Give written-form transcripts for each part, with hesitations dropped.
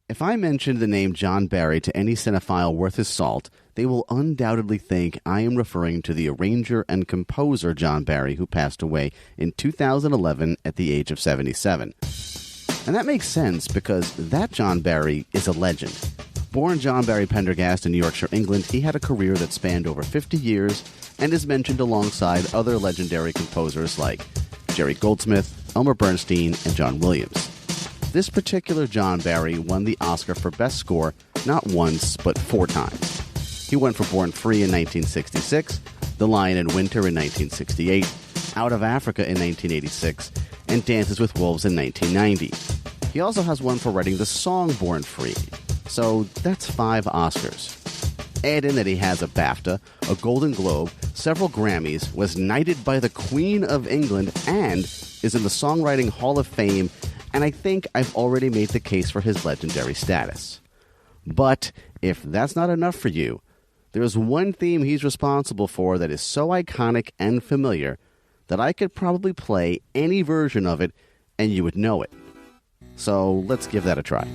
If I mention the name John Barry to any cinephile worth his salt, they will undoubtedly think I am referring to the arranger and composer John Barry, who passed away in 2011 at the age of 77. And that makes sense because that John Barry is a legend. Born John Barry Pendergast in Yorkshire, England, he had a career that spanned over 50 years and is mentioned alongside other legendary composers like Jerry Goldsmith, Elmer Bernstein, and John Williams. This particular John Barry won the Oscar for Best Score not once, but 4 times. He won for Born Free in 1966, The Lion in Winter in 1968, Out of Africa in 1986, and Dances with Wolves in 1990. He also has one for writing the song Born Free. So that's 5 Oscars. Add in that he has a BAFTA, a Golden Globe, several Grammys, was knighted by the Queen of England, and is in the Songwriting Hall of Fame, and I think I've already made the case for his legendary status. But if that's not enough for you, there is one theme he's responsible for that is so iconic and familiar that I could probably play any version of it and you would know it. So let's give that a try.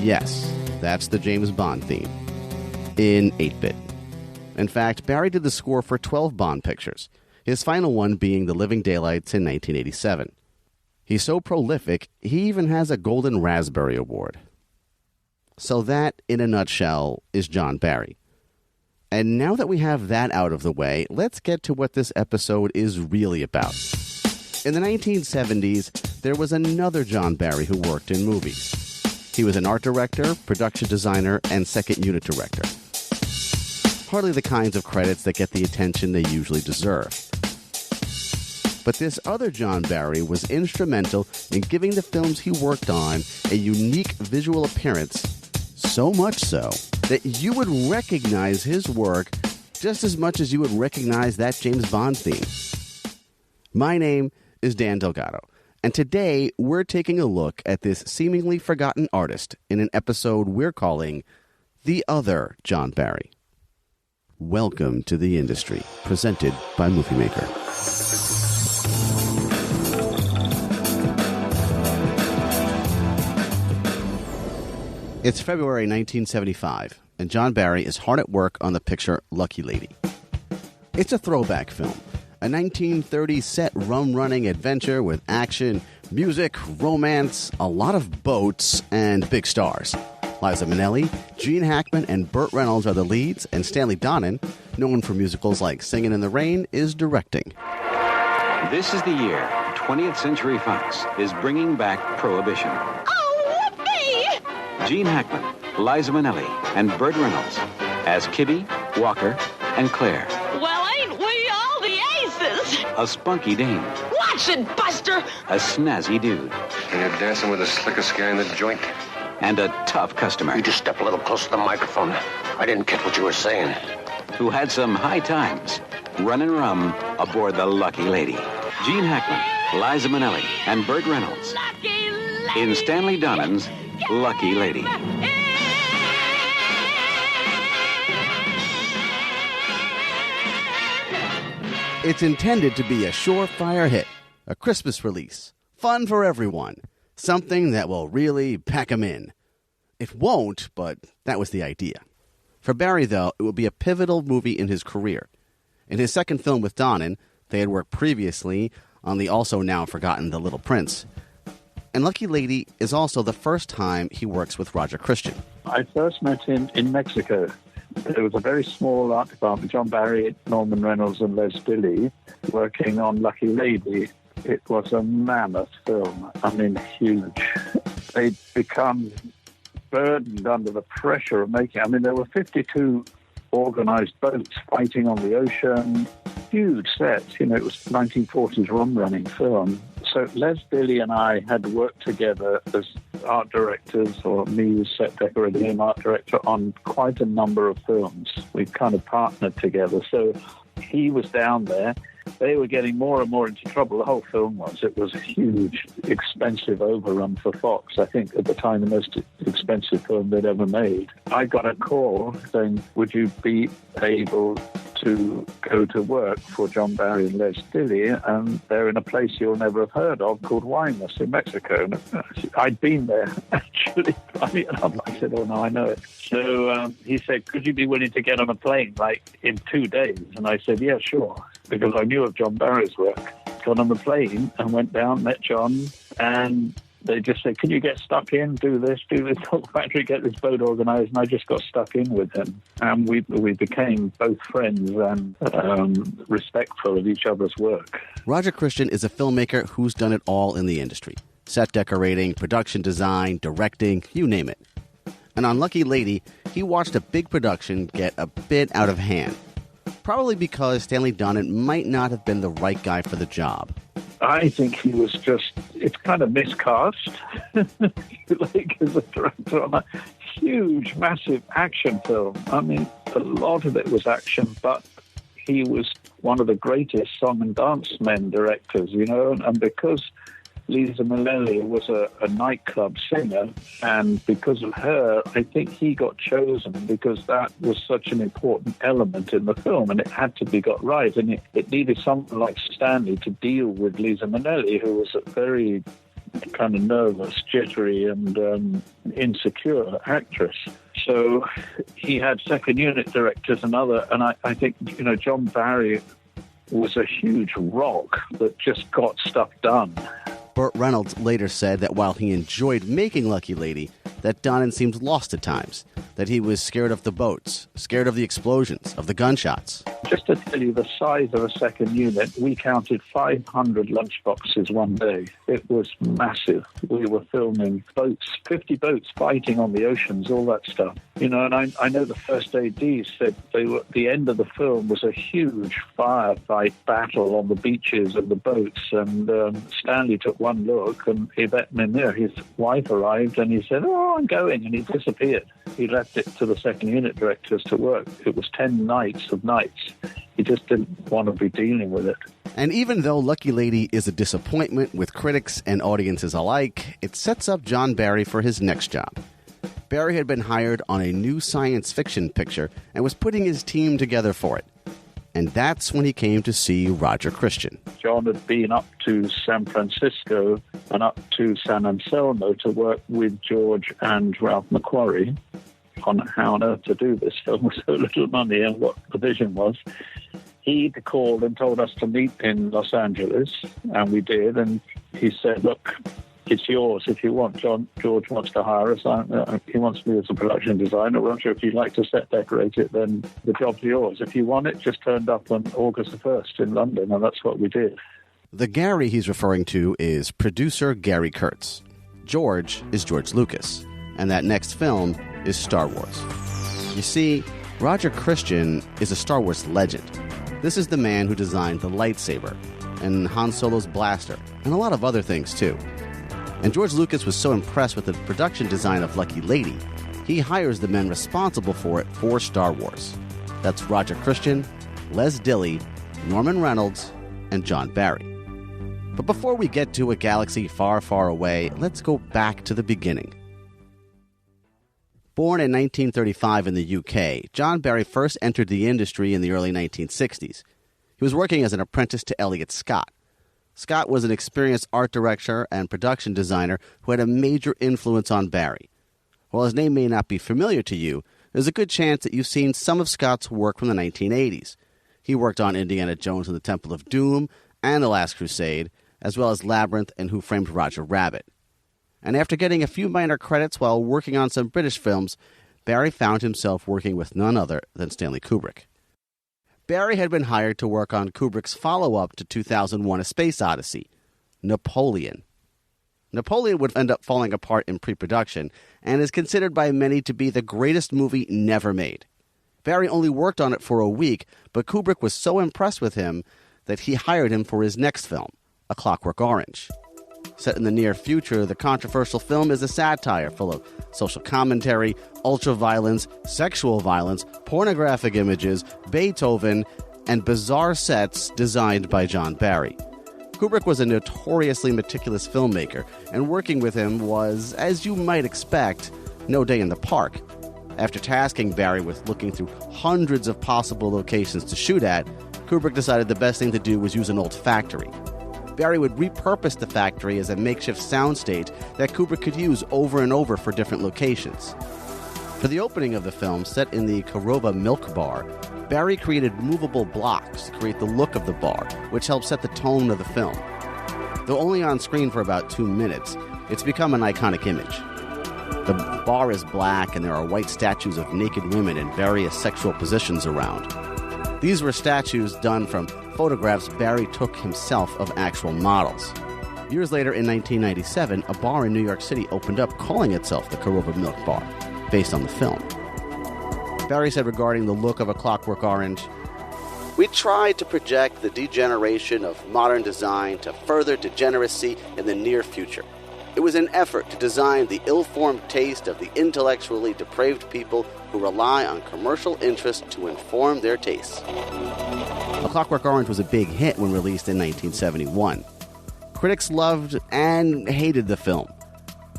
Yes, that's the James Bond theme, in 8-bit. In fact, Barry did the score for 12 Bond pictures, his final one being The Living Daylights in 1987. He's so prolific, he even has a Golden Raspberry Award. So that, in a nutshell, is John Barry. And now that we have that out of the way, let's get to what this episode is really about. In the 1970s, there was another John Barry who worked in movies. He was an art director, production designer, and second unit director. Hardly the kinds of credits that get the attention they usually deserve. But this other John Barry was instrumental in giving the films he worked on a unique visual appearance, so much so that you would recognize his work just as much as you would recognize that James Bond theme. My name is Dan Delgado. And today, we're taking a look at this seemingly forgotten artist in an episode we're calling The Other John Barry. Welcome to the industry, presented by Movie Maker. It's February 1975, and John Barry is hard at work on the picture Lucky Lady. It's a throwback film. A 1930s set rum-running adventure with action, music, romance, a lot of boats, and big stars. Liza Minnelli, Gene Hackman, and Burt Reynolds are the leads, and Stanley Donen, known for musicals like Singin' in the Rain, is directing. This is the year 20th Century Fox is bringing back Prohibition. Oh, whoopee! Gene Hackman, Liza Minnelli, and Burt Reynolds as Kibby, Walker, and Claire. Well, ain't we all the aces? A spunky dame. Watch it, Buster! A snazzy dude. And you're dancing with the slickest guy in the joint. And a tough customer. You just step a little closer to the microphone. I didn't get what you were saying. Who had some high times running rum aboard the Lucky Lady. Gene Hackman, Liza Minnelli, and Burt Reynolds Lucky Lady! in Stanley Donen's Lucky Lady. It's intended to be a surefire hit, a Christmas release, fun for everyone, something that will really pack 'em in. It won't, but that was the idea. For Barry, though, it will be a pivotal movie in his career. In his second film with Donen, they had worked previously on the also now forgotten The Little Prince. And Lucky Lady is also the first time he works with Roger Christian. I first met him in Mexico. There was a very small art department, John Barry, Norman Reynolds, and Les Billy, working on Lucky Lady. It was a mammoth film. I mean, huge. They'd become burdened under the pressure of making. I mean, there were 52 organized boats fighting on the ocean. Huge sets. You know, it was 1940s rum-running film. So Les Billy and I had worked together as art directors, or me as set decorator, him art director, on quite a number of films. We kind of partnered together. So he was down there. They were getting more and more into trouble. The whole film was. It was a huge, expensive overrun for Fox. I think at the time the most expensive film they'd ever made. I got a call saying, would you be able to go to work for John Barry and Les Dilley? And they're in a place you'll never have heard of called Guaymas in Mexico. And I'd been there, actually. I said, oh, no, I know it. So he said, could you be willing to get on a plane, like, in 2 days? And I said, yeah, sure, because I knew of John Barry's work. Got on the plane and went down, met John, and they just said, can you get stuck in, do this factory, get this boat organized? And I just got stuck in with him. And we became both friends and respectful of each other's work. Roger Christian is a filmmaker who's done it all in the industry. Set decorating, production design, directing, you name it. And on Lucky Lady, he watched a big production get a bit out of hand. Probably because Stanley Donen might not have been the right guy for the job. I think he was it's kind of miscast, like as a director on a huge, massive action film. I mean, a lot of it was action, but he was one of the greatest song and dance men directors, and because Lisa Minnelli was a nightclub singer, and because of her, I think he got chosen because that was such an important element in the film, and it had to be got right. And it needed someone like Stanley to deal with Lisa Minnelli, who was a very kind of nervous, jittery, and insecure actress. So he had second unit directors and I think, John Barry was a huge rock that just got stuff done. Burt Reynolds later said that while he enjoyed making Lucky Lady, that Donen seemed lost at times, that he was scared of the boats, scared of the explosions, of the gunshots. Just to tell you the size of a second unit, we counted 500 lunchboxes one day. It was massive. We were filming boats, 50 boats fighting on the oceans, all that stuff. And I know the first ADs said the end of the film was a huge firefight battle on the beaches of the boats, and Stanley took one look, and Yvette Mimieux, his wife, arrived, and he said, oh, I'm going, and he disappeared. He left it to the second unit directors to work. It was 10 nights of nights. He just didn't want to be dealing with it. And even though Lucky Lady is a disappointment with critics and audiences alike, it sets up John Barry for his next job. Barry had been hired on a new science fiction picture and was putting his team together for it. And that's when he came to see Roger Christian. John had been up to San Francisco and up to San Anselmo to work with George and Ralph McQuarrie on how on earth to do this film with so little money and what the vision was. He called and told us to meet in Los Angeles, and we did. And he said, look, it's yours if you want. George wants to hire us. He wants me as a production designer. Roger, if you'd like to set decorate it, then the job's yours. If you want it, just turned up on August the 1st in London, and that's what we did. The Gary he's referring to is producer Gary Kurtz. George is George Lucas. And that next film is Star Wars. You see, Roger Christian is a Star Wars legend. This is the man who designed the lightsaber, and Han Solo's blaster, and a lot of other things too. And George Lucas was so impressed with the production design of Lucky Lady, he hires the men responsible for it for Star Wars. That's Roger Christian, Les Dilley, Norman Reynolds, and John Barry. But before we get to a galaxy far, far away, let's go back to the beginning. Born in 1935 in the UK, John Barry first entered the industry in the early 1960s. He was working as an apprentice to Elliot Scott. Scott was an experienced art director and production designer who had a major influence on Barry. While his name may not be familiar to you, there's a good chance that you've seen some of Scott's work from the 1980s. He worked on Indiana Jones and the Temple of Doom and The Last Crusade, as well as Labyrinth and Who Framed Roger Rabbit. And after getting a few minor credits while working on some British films, Barry found himself working with none other than Stanley Kubrick. Barry had been hired to work on Kubrick's follow-up to 2001: A Space Odyssey, Napoleon. Napoleon would end up falling apart in pre-production and is considered by many to be the greatest movie never made. Barry only worked on it for a week, but Kubrick was so impressed with him that he hired him for his next film, A Clockwork Orange. Set in the near future, the controversial film is a satire full of social commentary, ultra-violence, sexual violence, pornographic images, Beethoven, and bizarre sets designed by John Barry. Kubrick was a notoriously meticulous filmmaker, and working with him was, as you might expect, no day in the park. After tasking Barry with looking through hundreds of possible locations to shoot at, Kubrick decided the best thing to do was use an old factory. Barry would repurpose the factory as a makeshift soundstage that Kubrick could use over and over for different locations. For the opening of the film, set in the Korova Milk Bar, Barry created movable blocks to create the look of the bar, which helped set the tone of the film. Though only on screen for about 2 minutes, it's become an iconic image. The bar is black and there are white statues of naked women in various sexual positions around. These were statues done from photographs Barry took himself of actual models. Years later, in 1997, a bar in New York City opened up calling itself the Korova Milk Bar, based on the film. Barry said regarding the look of A Clockwork Orange, "We tried to project the degeneration of modern design to further degeneracy in the near future. It was an effort to design the ill-formed taste of the intellectually depraved people who rely on commercial interest to inform their tastes." A Clockwork Orange was a big hit when released in 1971. Critics loved and hated the film.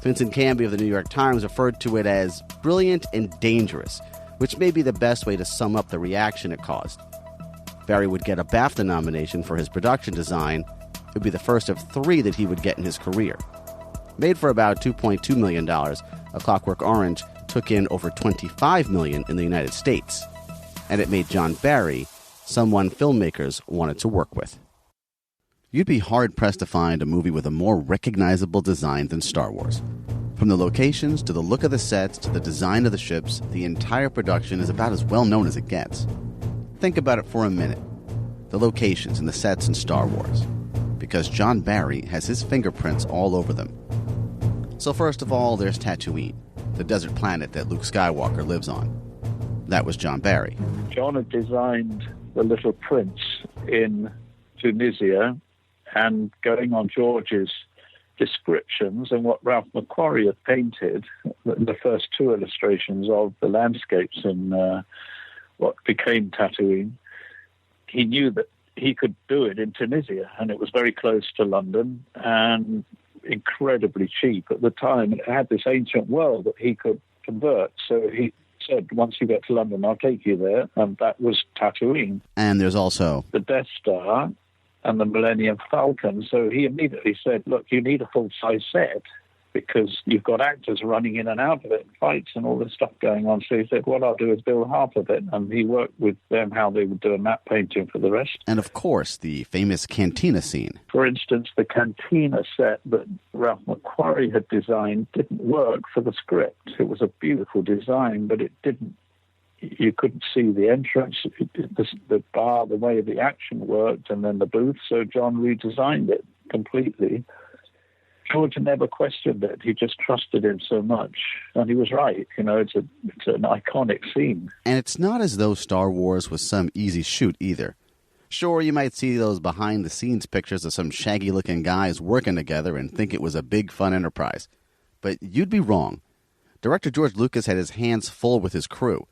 Vincent Canby of the New York Times referred to it as brilliant and dangerous, which may be the best way to sum up the reaction it caused. Barry would get a BAFTA nomination for his production design. It would be the first of 3 that he would get in his career. Made for about $2.2 million, A Clockwork Orange took in over $25 million in the United States. And it made John Barry someone filmmakers wanted to work with. You'd be hard-pressed to find a movie with a more recognizable design than Star Wars. From the locations, to the look of the sets, to the design of the ships, the entire production is about as well known as it gets. Think about it for a minute. The locations and the sets in Star Wars. Because John Barry has his fingerprints all over them. So first of all, there's Tatooine, the desert planet that Luke Skywalker lives on. That was John Barry. John had designed the Little Prince in Tunisia, and going on George's descriptions and what Ralph McQuarrie had painted, the first 2 illustrations of the landscapes in what became Tatooine, he knew that he could do it in Tunisia, and it was very close to London and incredibly cheap at the time. It had this ancient world that he could convert, so he said, once you get to London, I'll take you there, and that was Tatooine. And there's also the Death Star and the Millennium Falcon. So he immediately said, look, you need a full-size set because you've got actors running in and out of it, and fights and all this stuff going on. So he said, what I'll do is build half of it. And he worked with them how they would do a map painting for the rest. And of course, the famous Cantina Scene. For instance, the Cantina set that Ralph McQuarrie had designed didn't work for the script. It was a beautiful design, but it didn't. You couldn't see the entrance, the bar, the way the action worked, and then the booth. So John redesigned it completely. George never questioned it. He just trusted him so much. And he was right. You know, it's an iconic scene. And it's not as though Star Wars was some easy shoot either. Sure, you might see those behind-the-scenes pictures of some shaggy-looking guys working together and think it was a big, fun enterprise. But you'd be wrong. Director George Lucas had his hands full with his crew.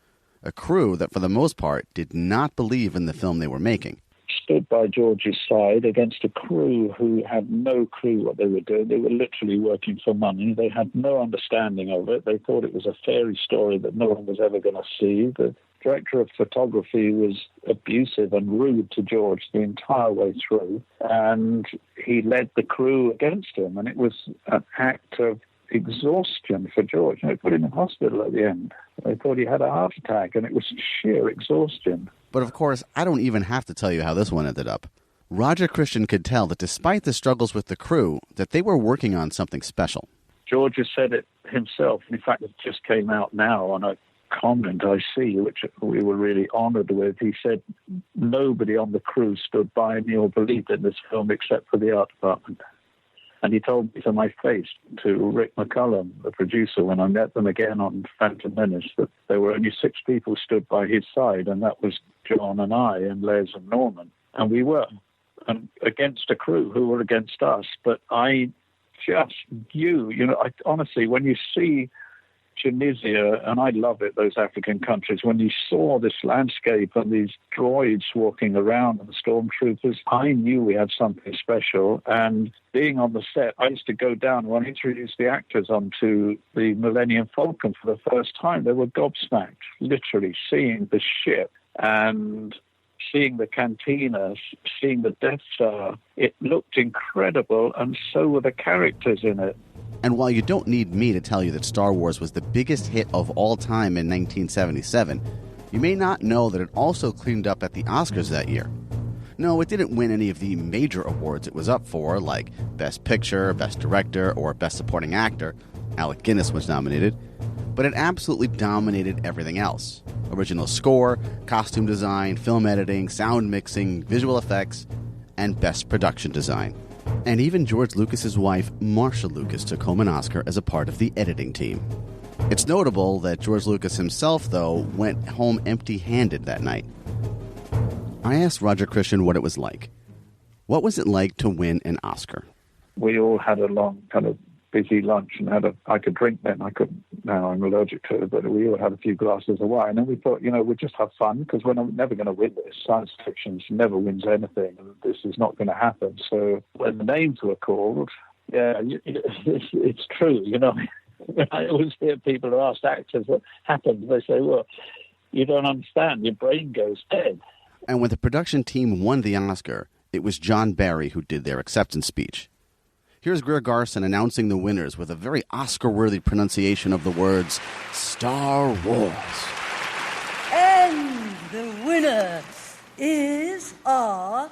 A crew that, for the most part, did not believe in the film they were making. Stood by George's side against a crew who had no clue what they were doing. They were literally working for money. They had no understanding of it. They thought it was a fairy story that no one was ever going to see. The director of photography was abusive and rude to George the entire way through, and he led the crew against him, and it was an act of exhaustion for George. They put him in hospital at the end. They thought he had a heart attack, and it was sheer exhaustion. But of course, I don't even have to tell you how this one ended up. Roger Christian could tell that despite the struggles with the crew, that they were working on something special. George has said it himself. In fact, it just came out now on a comment I see, which we were really honored with. He said, nobody on the crew stood by me or believed in this film except for the art department. And he told me to my face, to Rick McCullum, the producer, when I met them again on Phantom Menace, that there were only 6 people stood by his side, and that was John and I and Les and Norman. And we were against a crew who were against us. But I just knew, honestly, when you see Tunisia, and I love it, those African countries, when you saw this landscape and these droids walking around and the stormtroopers, I knew we had something special. And being on the set, I used to go down when I introduced the actors onto the Millennium Falcon for the first time. They were gobsmacked, literally, seeing the ship and seeing the cantina, seeing the Death Star. It looked incredible, and so were the characters in it. And while you don't need me to tell you that Star Wars was the biggest hit of all time in 1977, you may not know that it also cleaned up at the Oscars that year. No, it didn't win any of the major awards it was up for, like Best Picture, Best Director, or Best Supporting Actor. Alec Guinness was nominated. But it absolutely dominated everything else. Original score, costume design, film editing, sound mixing, visual effects, and Best Production Design. And even George Lucas's wife, Marcia Lucas, took home an Oscar as a part of the editing team. It's notable that George Lucas himself, though, went home empty-handed that night. I asked Roger Christian what it was like. What was it like to win an Oscar? We all had a long, kind of busy lunch, and I could drink then. I couldn't now, I'm allergic to it, but we all had a few glasses of wine, and we thought, we'd just have fun, because we're never going to win this. Science fiction never wins anything, and this is not going to happen. So when the names were called, it's true, I always hear people who ask actors what happened. They say, well, you don't understand, your brain goes dead. And when the production team won the Oscar, it was John Barry who did their acceptance speech. Here's Greer Garson announcing the winners with a very Oscar-worthy pronunciation of the words, Star Wars. And the winner is John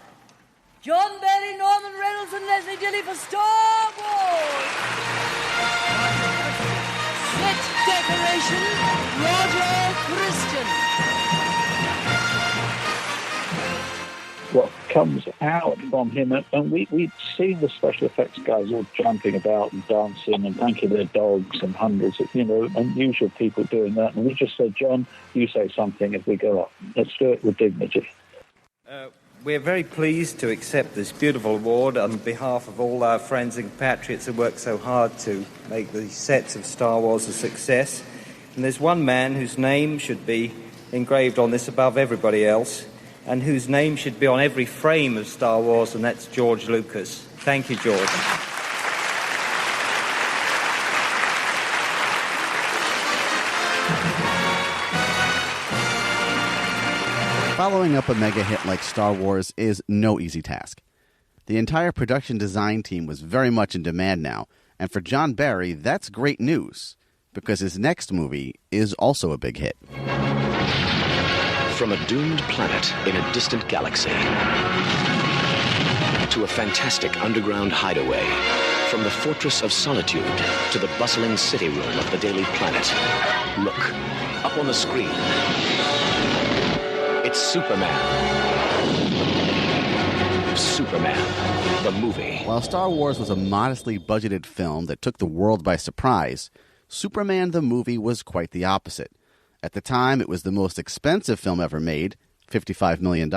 Barry, Norman Reynolds, and Leslie Dilley for Star Wars. Set decoration, Roger Christian. What comes out from him, and we'd seen the special effects guys all jumping about and dancing and thanking their dogs, and hundreds of unusual people doing that, and we just said, John, you say something if we go up. Let's do it with dignity. We're very pleased to accept this beautiful award on behalf of all our friends and compatriots who worked so hard to make the sets of Star Wars a success. And there's one man whose name should be engraved on this above everybody else, and whose name should be on every frame of Star Wars, and that's George Lucas. Thank you, George. Following up a mega hit like Star Wars is no easy task. The entire production design team was very much in demand now, and for John Barry, that's great news, because his next movie is also a big hit. From a doomed planet in a distant galaxy to a fantastic underground hideaway, from the Fortress of Solitude to the bustling city room of the Daily Planet. Look, up on the screen. It's Superman. Superman, the movie. While Star Wars was a modestly budgeted film that took the world by surprise, Superman the movie was quite the opposite. At the time, it was the most expensive film ever made, $55 million,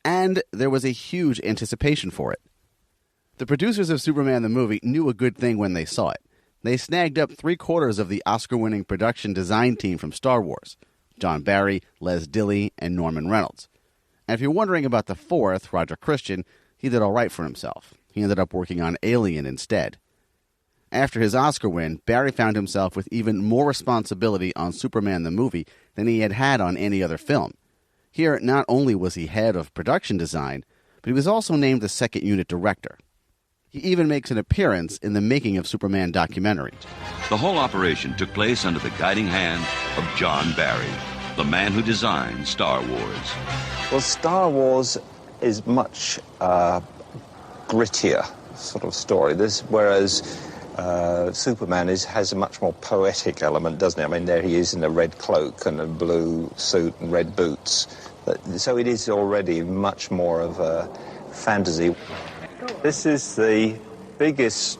and there was a huge anticipation for it. The producers of Superman the movie knew a good thing when they saw it. They snagged up 3/4 of the Oscar-winning production design team from Star Wars, John Barry, Les Dilley, and Norman Reynolds. And if you're wondering about the fourth, Roger Christian, he did all right for himself. He ended up working on Alien instead. After his Oscar win, Barry found himself with even more responsibility on Superman the movie than he had had on any other film. Here, not only was he head of production design, but he was also named the second unit director. He even makes an appearance in the Making of Superman documentary. The whole operation took place under the guiding hand of John Barry, the man who designed Star Wars. Well, Star Wars is much grittier sort of story. Whereas Superman has a much more poetic element, doesn't it? I mean, there he is in a red cloak and a blue suit and red boots. So it is already much more of a fantasy. This is the biggest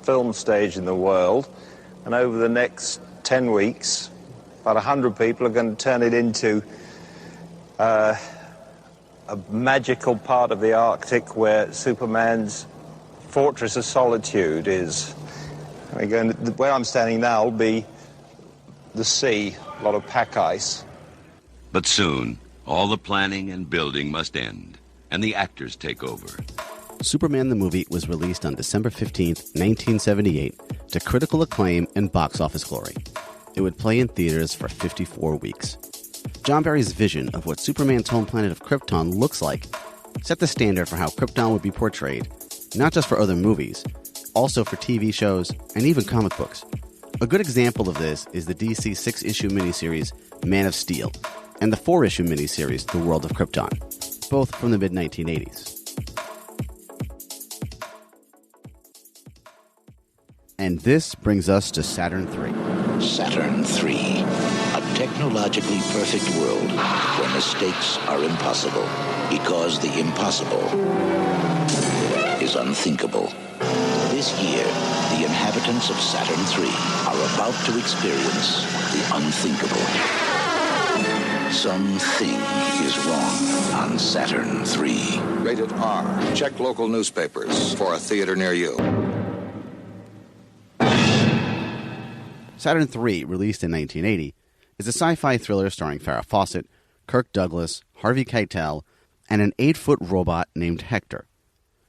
film stage in the world, and over the next 10 weeks, about 100 people are going to turn it into a magical part of the Arctic where Superman's Fortress of Solitude is. Where I'm standing now will be the sea, a lot of pack ice. But soon, all the planning and building must end, and the actors take over. Superman the movie was released on December 15th, 1978, to critical acclaim and box office glory. It would play in theaters for 54 weeks. John Barry's vision of what Superman's home planet of Krypton looks like set the standard for how Krypton would be portrayed, not just for other movies, also for TV shows and even comic books. A good example of this is the DC 6-issue miniseries Man of Steel and the 4-issue miniseries The World of Krypton, both from the mid-1980s. And this brings us to Saturn III. Saturn III, a technologically perfect world where mistakes are impossible because the impossible is unthinkable. This year, the inhabitants of Saturn III are about to experience the unthinkable. Something is wrong on Saturn III. Rated R. Check local newspapers for a theater near you. Saturn III, released in 1980, is a sci-fi thriller starring Farrah Fawcett, Kirk Douglas, Harvey Keitel, and an 8-foot robot named Hector.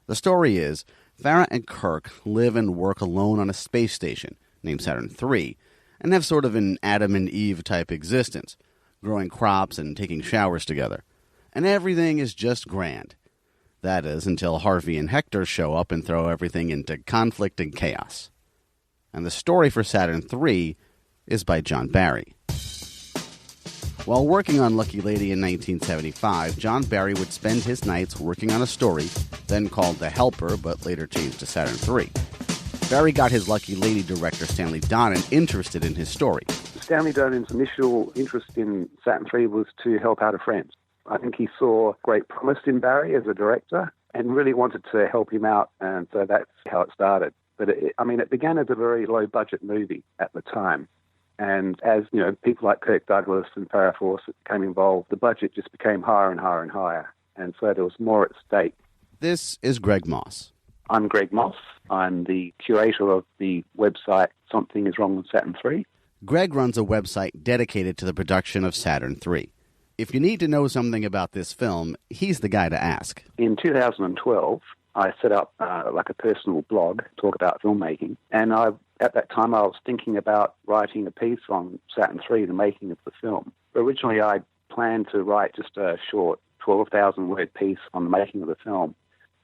The story is, Farrah and Kirk live and work alone on a space station named Saturn III, and have sort of an Adam and Eve type existence, growing crops and taking showers together. And everything is just grand. That is, until Harvey and Hector show up and throw everything into conflict and chaos. And the story for Saturn III is by John Barry. While working on Lucky Lady in 1975, John Barry would spend his nights working on a story, then called The Helper, but later changed to Saturn III. Barry got his Lucky Lady director Stanley Donen interested in his story. Stanley Donen's initial interest in Saturn III was to help out a friend. I think he saw great promise in Barry as a director and really wanted to help him out, and so that's how it started. But it began as a very low-budget movie at the time. And as, people like Kirk Douglas and Farrah Fawcett became involved, the budget just became higher and higher and higher. And so there was more at stake. This is Greg Moss. I'm Greg Moss. I'm the curator of the website Something Is Wrong with Saturn III. Greg runs a website dedicated to the production of Saturn III. If you need to know something about this film, he's the guy to ask. In 2012... I set up like a personal blog to talk about filmmaking. And at that time, I was thinking about writing a piece on Saturn III, the making of the film. Originally, I planned to write just a short 12,000-word piece on the making of the film.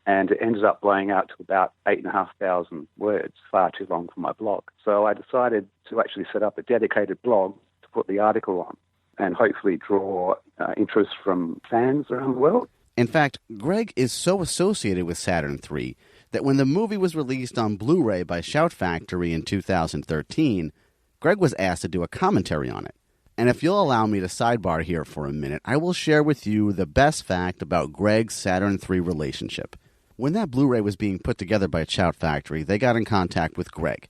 And it ended up blowing out to about 8,500 words, far too long for my blog. So I decided to actually set up a dedicated blog to put the article on and hopefully draw interest from fans around the world. In fact, Greg is so associated with Saturn III that when the movie was released on Blu-ray by Shout Factory in 2013, Greg was asked to do a commentary on it. And if you'll allow me to sidebar here for a minute, I will share with you the best fact about Greg's Saturn III relationship. When that Blu-ray was being put together by Shout Factory, they got in contact with Greg.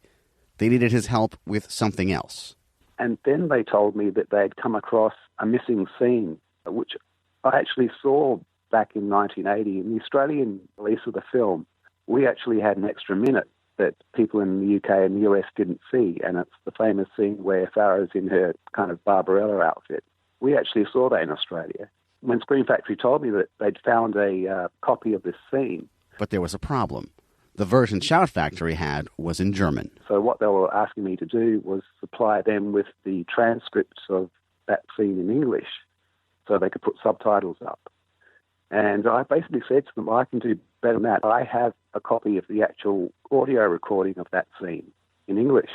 They needed his help with something else. And then they told me that they'd come across a missing scene, which I actually saw back in 1980. In the Australian release of the film, we actually had an extra minute that people in the UK and the US didn't see, and it's the famous scene where Farrah's in her kind of Barbarella outfit. We actually saw that in Australia. When Screen Factory told me that they'd found a copy of this scene. But there was a problem. The version Shout Factory had was in German. So what they were asking me to do was supply them with the transcripts of that scene in English so they could put subtitles up. And I basically said to them, I can do better than that. I have a copy of the actual audio recording of that scene in English.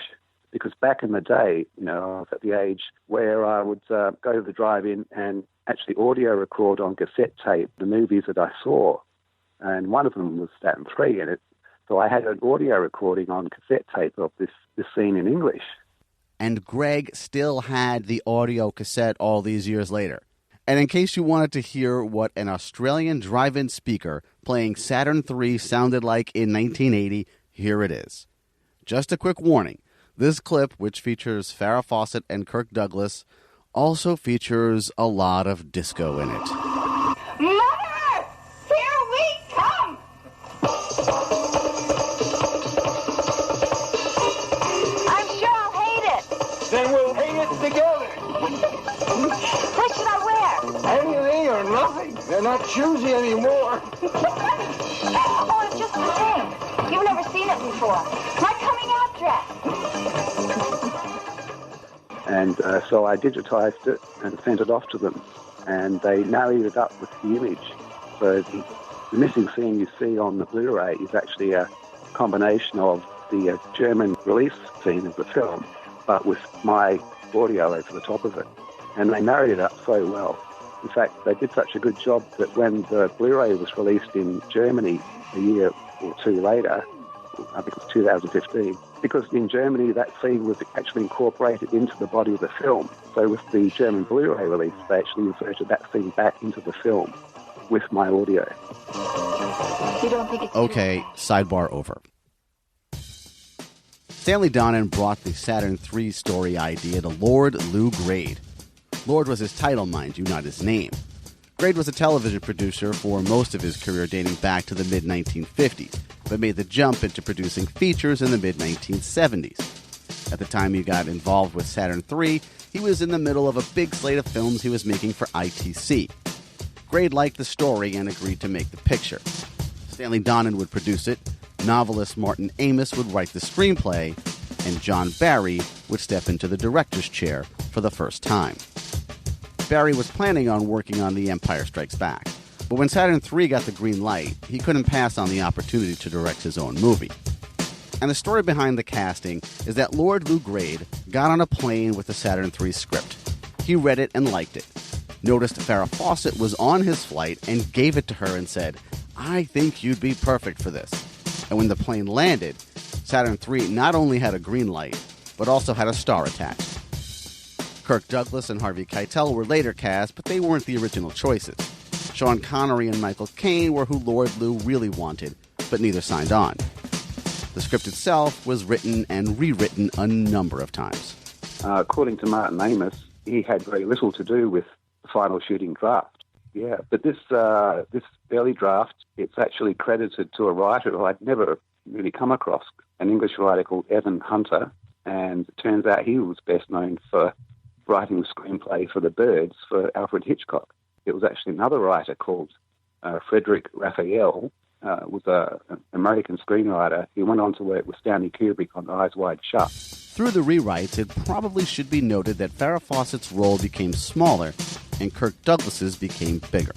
Because back in the day, I was at the age where I would go to the drive-in and actually audio record on cassette tape the movies that I saw. And one of them was Saturn III in it. So I had an audio recording on cassette tape of this scene in English. And Greg still had the audio cassette all these years later. And in case you wanted to hear what an Australian drive-in speaker playing Saturn III sounded like in 1980, here it is. Just a quick warning, this clip, which features Farrah Fawcett and Kirk Douglas, also features a lot of disco in it. Mother! Here we come! I'm sure I'll hate it. Then we'll hate it choosy anymore. Oh, it's just the thing. You've never seen it before. My coming out dress. And so I digitized it and sent it off to them. And they married it up with the image. So the missing scene you see on the Blu-ray is actually a combination of the German release scene of the film, but with my audio over the top of it. And they married it up so well. In fact, they did such a good job that when the Blu-ray was released in Germany a year or two later, I think it was 2015, because in Germany that scene was actually incorporated into the body of the film. So with the German Blu-ray release, they actually inserted that scene back into the film with my audio. You don't think it's... Okay, sidebar over. Stanley Donen brought the Saturn III story idea to Lord Lou Grade. Lord was his title, mind you, not his name. Grade was a television producer for most of his career dating back to the mid-1950s, but made the jump into producing features in the mid-1970s. At the time he got involved with Saturn III, he was in the middle of a big slate of films he was making for ITC. Grade liked the story and agreed to make the picture. Stanley Donen would produce it, novelist Martin Amis would write the screenplay, and John Barry would step into the director's chair for the first time. Barry was planning on working on The Empire Strikes Back, but when Saturn III got the green light, he couldn't pass on the opportunity to direct his own movie. And the story behind the casting is that Lord Lou Grade got on a plane with the Saturn III script. He read it and liked it, noticed Farrah Fawcett was on his flight and gave it to her and said, "I think you'd be perfect for this." And when the plane landed, Saturn III not only had a green light, but also had a star attached. Kirk Douglas and Harvey Keitel were later cast, but they weren't the original choices. Sean Connery and Michael Caine were who Lord Lou really wanted, but neither signed on. The script itself was written and rewritten a number of times. According to Martin Amis, he had very little to do with the final shooting draft. Yeah, but this early draft, it's actually credited to a writer who I'd never really come across, an English writer called Evan Hunter, and it turns out he was best known for writing the screenplay for The Birds for Alfred Hitchcock. It was actually another writer called Frederick Raphael, was an American screenwriter who went on to work with Stanley Kubrick on Eyes Wide Shut. Through the rewrites, it probably should be noted that Farrah Fawcett's role became smaller and Kirk Douglas's became bigger.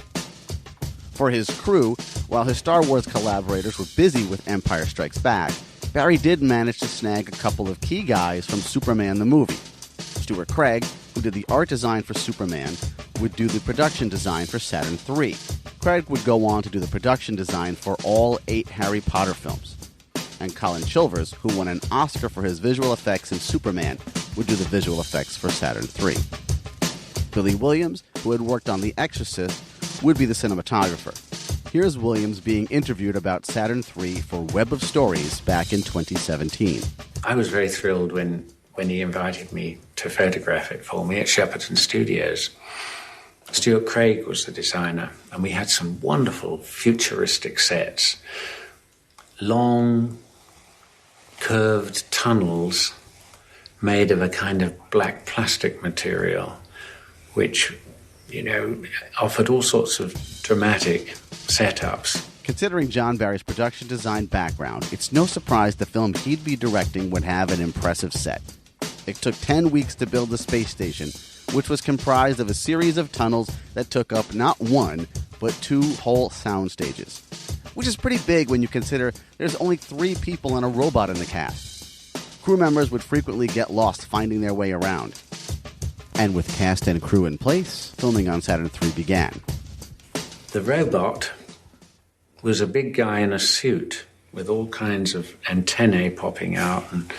For his crew, while his Star Wars collaborators were busy with Empire Strikes Back, Barry did manage to snag a couple of key guys from Superman the movie. Stuart Craig, who did the art design for Superman, would do the production design for Saturn III. Craig would go on to do the production design for all 8 Harry Potter films. And Colin Chilvers, who won an Oscar for his visual effects in Superman, would do the visual effects for Saturn III. Billy Williams, who had worked on The Exorcist, would be the cinematographer. Here's Williams being interviewed about Saturn III for Web of Stories back in 2017. I was very thrilled when he invited me to photograph it for me at Shepperton Studios. Stuart Craig was the designer, and we had some wonderful futuristic sets. Long, curved tunnels made of a kind of black plastic material, which, offered all sorts of dramatic setups. Considering John Barry's production design background, it's no surprise the film he'd be directing would have an impressive set. It took 10 weeks to build the space station, which was comprised of a series of tunnels that took up not one, but 2 whole sound stages. Which is pretty big when you consider there's only 3 people and a robot in the cast. Crew members would frequently get lost finding their way around. And with cast and crew in place, filming on Saturn III began. The robot was a big guy in a suit with all kinds of antennae popping out and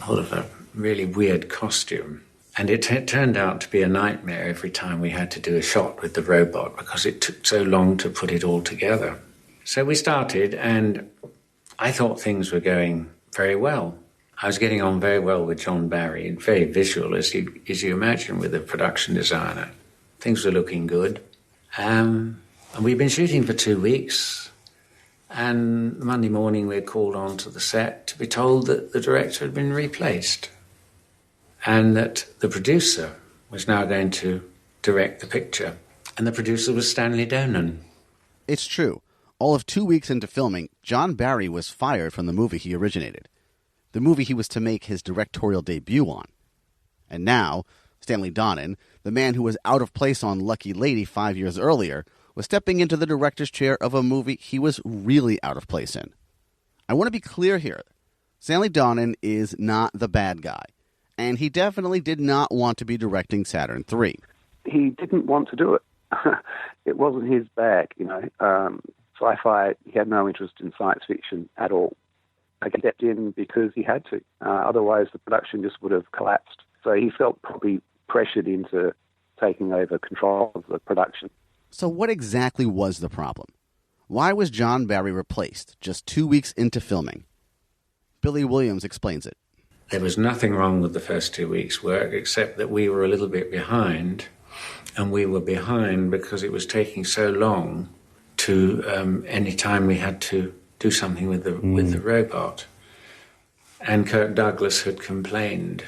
sort of a really weird costume. And it turned out to be a nightmare every time we had to do a shot with the robot because it took so long to put it all together. So we started, and I thought things were going very well. I was getting on very well with John Barry, and very visual, as you imagine, with a production designer. Things were looking good. And we'd been shooting for 2 weeks, and Monday morning we were called on to the set to be told that the director had been replaced and that the producer was now going to direct the picture. And the producer was Stanley Donen. It's true. All of 2 weeks into filming, John Barry was fired from the movie he originated, the movie he was to make his directorial debut on. And now, Stanley Donen, the man who was out of place on Lucky Lady 5 years earlier, was stepping into the director's chair of a movie he was really out of place in. I want to be clear here. Stanley Donen is not the bad guy, and he definitely did not want to be directing Saturn III. He didn't want to do it. It wasn't his bag, Sci-fi, he had no interest in science fiction at all. He stepped in because he had to. Otherwise, the production just would have collapsed. So he felt probably pressured into taking over control of the production. So what exactly was the problem? Why was John Barry replaced just 2 weeks into filming? Billy Williams explains it. There was nothing wrong with the first 2 weeks' work, except that we were a little bit behind. And we were behind because it was taking so long to any time we had to do something with the robot. And Kirk Douglas had complained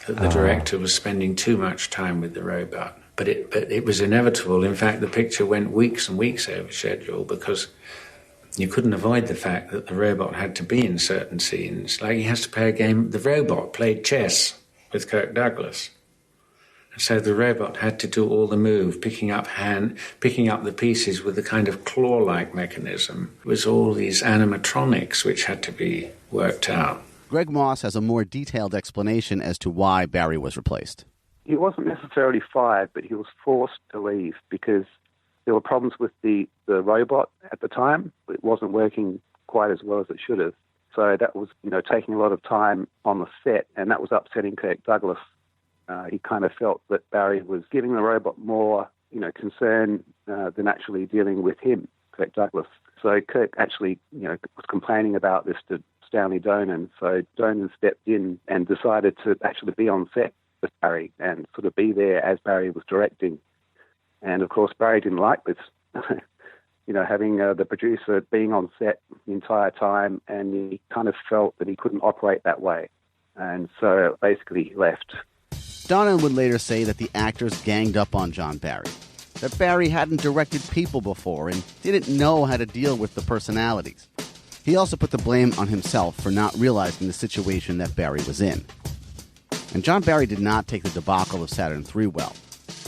that the director was spending too much time with the robot. But it was inevitable. In fact, the picture went weeks and weeks over schedule because you couldn't avoid the fact that the robot had to be in certain scenes. Like he has to play a game. The robot played chess with Kirk Douglas. And so the robot had to do all the move, picking up the pieces with a kind of claw-like mechanism. It was all these animatronics which had to be worked out. Greg Moss has a more detailed explanation as to why Barry was replaced. He wasn't necessarily fired, but he was forced to leave because there were problems with the robot at the time. It wasn't working quite as well as it should have. So that was, taking a lot of time on the set, and that was upsetting Kirk Douglas. He kind of felt that Barry was giving the robot more, concern than actually dealing with him, Kirk Douglas. So Kirk actually, was complaining about this to Stanley Donen. So Donen stepped in and decided to actually be on set with Barry and sort of be there as Barry was directing. And of course, Barry didn't like this, having the producer being on set the entire time, and he kind of felt that he couldn't operate that way. And so basically he left. Donen would later say that the actors ganged up on John Barry, that Barry hadn't directed people before and didn't know how to deal with the personalities. He also put the blame on himself for not realizing the situation that Barry was in. And John Barry did not take the debacle of Saturn III well.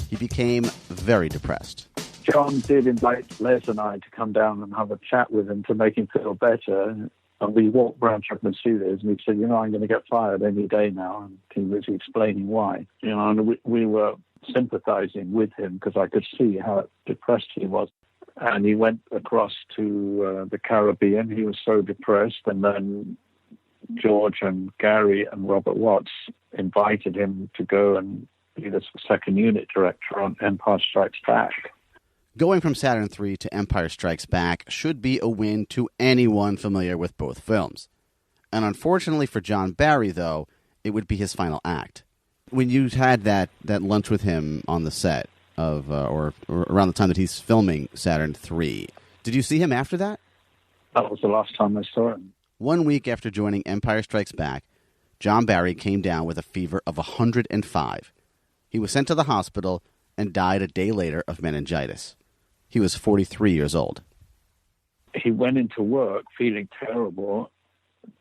He became very depressed. John did invite Les and I to come down and have a chat with him to make him feel better. And we walked around Chapman Studios and he said, I'm going to get fired any day now. And he was explaining why. And we were sympathizing with him because I could see how depressed he was. And he went across to the Caribbean. He was so depressed. And then George and Gary and Robert Watts invited him to go and be the second unit director on Empire Strikes Back. Going from Saturn III to Empire Strikes Back should be a win to anyone familiar with both films. And unfortunately for John Barry, though, it would be his final act. When you had that lunch with him on the set of, or around the time that he's filming Saturn III, did you see him after that? That was the last time I saw him. 1 week after joining Empire Strikes Back, John Barry came down with a fever of 105. He was sent to the hospital and died a day later of meningitis. He was 43 years old. He went into work feeling terrible,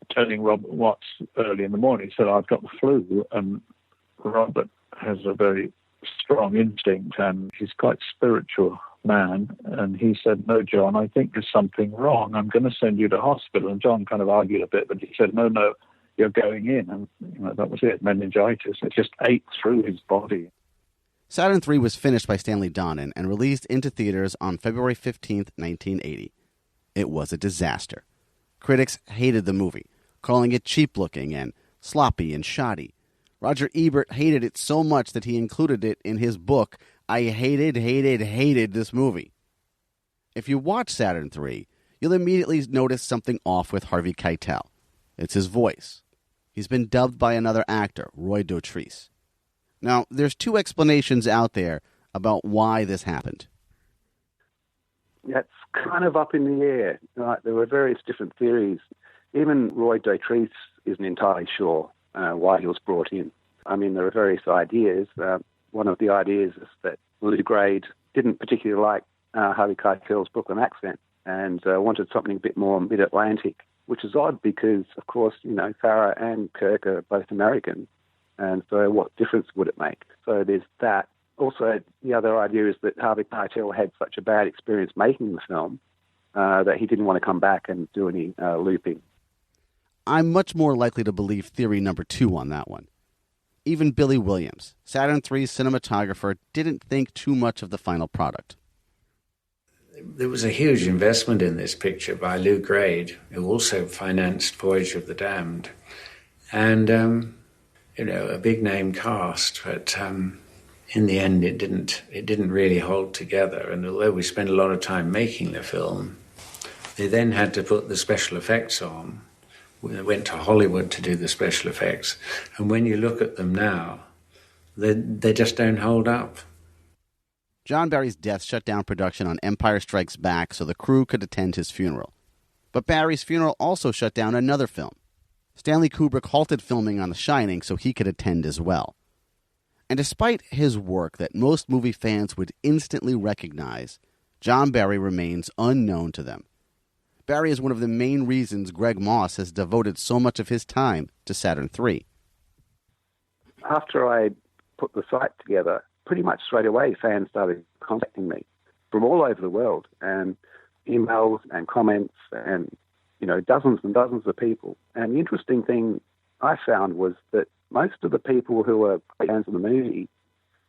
telling Robert Watts early in the morning, he said, I've got the flu. And Robert has a very strong instinct and he's quite spiritual man. And he said, no, John, I think there's something wrong. I'm going to send you to hospital. And John kind of argued a bit, but he said, no, you're going in. And that was it, meningitis. It just ate through his body. Saturn III was finished by Stanley Donen and released into theaters on February 15th, 1980. It was a disaster. Critics hated the movie, calling it cheap-looking and sloppy and shoddy. Roger Ebert hated it so much that he included it in his book, I hated this movie. If you watch Saturn III, you'll immediately notice something off with Harvey Keitel. It's his voice. He's been dubbed by another actor, Roy Dotrice. Now, there's two explanations out there about why this happened. That's kind of up in the air. Right? There were various different theories. Even Roy Dotrice isn't entirely sure why he was brought in. I mean, there are various ideas. One of the ideas is that Lou Grade didn't particularly like Harvey Keitel's Brooklyn accent and wanted something a bit more mid-Atlantic, which is odd because, of course, Farrah and Kirk are both American, and so what difference would it make? So there's that. Also, the other idea is that Harvey Keitel had such a bad experience making the film that he didn't want to come back and do any looping. I'm much more likely to believe theory number 2 on that one. Even Billy Williams, Saturn III's cinematographer, didn't think too much of the final product. There was a huge investment in this picture by Lou Grade, who also financed Voyage of the Damned. And, a big-name cast, but in the end it didn't really hold together. And although we spent a lot of time making the film, they then had to put the special effects on. They went to Hollywood to do the special effects. And when you look at them now, they just don't hold up. John Barry's death shut down production on Empire Strikes Back so the crew could attend his funeral. But Barry's funeral also shut down another film. Stanley Kubrick halted filming on The Shining so he could attend as well. And despite his work that most movie fans would instantly recognize, John Barry remains unknown to them. Barry is one of the main reasons Greg Moss has devoted so much of his time to Saturn III. After I put the site together, pretty much straight away fans started contacting me from all over the world, and emails and comments and, dozens and dozens of people. And the interesting thing I found was that most of the people who were fans of the movie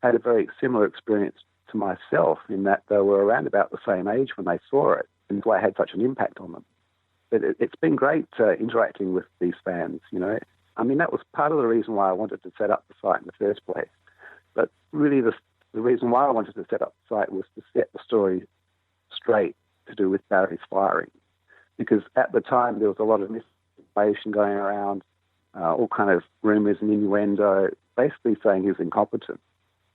had a very similar experience to myself in that they were around about the same age when they saw it, and why it had such an impact on them. But it's been great interacting with these fans, that was part of the reason why I wanted to set up the site in the first place. But really the reason why I wanted to set up the site was to set the story straight to do with Barry's firing. Because at the time there was a lot of misinformation going around, all kind of rumors and innuendo, basically saying he was incompetent.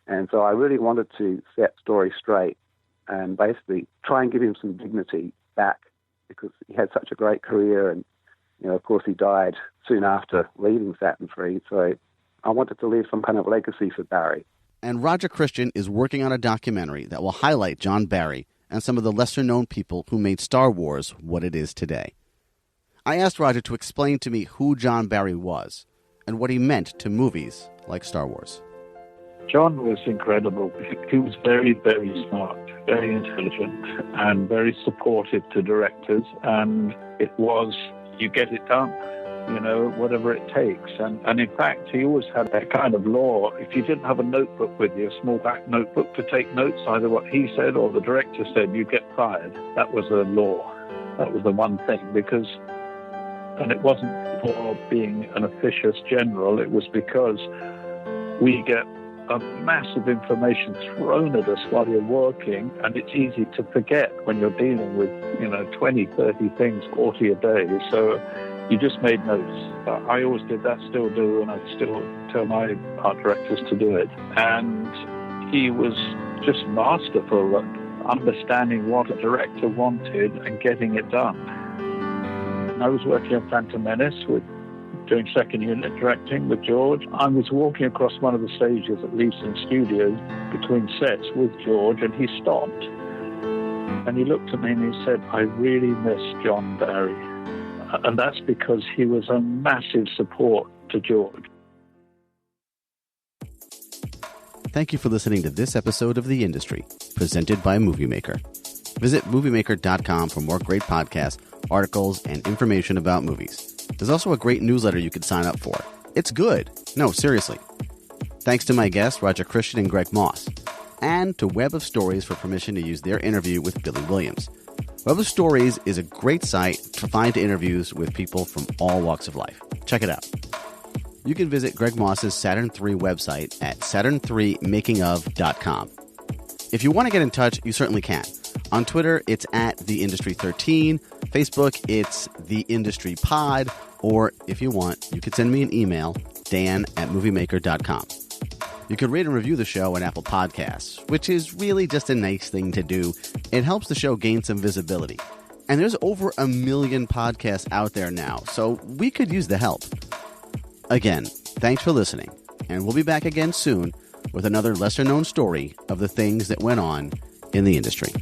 And so I really wanted to set the story straight and basically try and give him some dignity back because he had such a great career and, of course he died soon after leaving Saturn III, so I wanted to leave some kind of legacy for Barry. And Roger Christian is working on a documentary that will highlight John Barry and some of the lesser-known people who made Star Wars what it is today. I asked Roger to explain to me who John Barry was and what he meant to movies like Star Wars. John was incredible. He was very, very smart, very intelligent, and very supportive to directors. And it was, you get it done, whatever it takes. And in fact, he always had that kind of law. If you didn't have a notebook with you, a small back notebook to take notes, either what he said or the director said, you'd get fired. That was a law. That was the one thing, because, and it wasn't for being an officious general, it was because we get a massive information thrown at us while you're working, and it's easy to forget when you're dealing with 20, 30 things, 40 a day. So you just made notes. I always did that, still do, and I still tell my art directors to do it. And he was just masterful at understanding what a director wanted and getting it done. I was working on Phantom Menace doing second unit directing with George. I was walking across one of the stages at Leeson Studios between sets with George, and he stopped. And he looked at me and he said, "I really miss John Barry." And that's because he was a massive support to George. Thank you for listening to this episode of The Industry, presented by Movie Maker. Visit moviemaker.com for more great podcasts, articles, and information about movies. There's also a great newsletter you can sign up for. It's good. No, seriously. Thanks to my guests, Roger Christian and Greg Moss, and to Web of Stories for permission to use their interview with Billy Williams. Web of Stories is a great site to find interviews with people from all walks of life. Check it out. You can visit Greg Moss's Saturn III website at saturn3makingof.com. If you want to get in touch, you certainly can. On Twitter, it's at TheIndustry13. Facebook, it's TheIndustryPod. Or if you want, you could send me an email, dan@moviemaker.com. You can rate and review the show on Apple Podcasts, which is really just a nice thing to do. It helps the show gain some visibility. And there's over 1 million podcasts out there now, so we could use the help. Again, thanks for listening, and we'll be back again soon with another lesser-known story of the things that went on in the industry.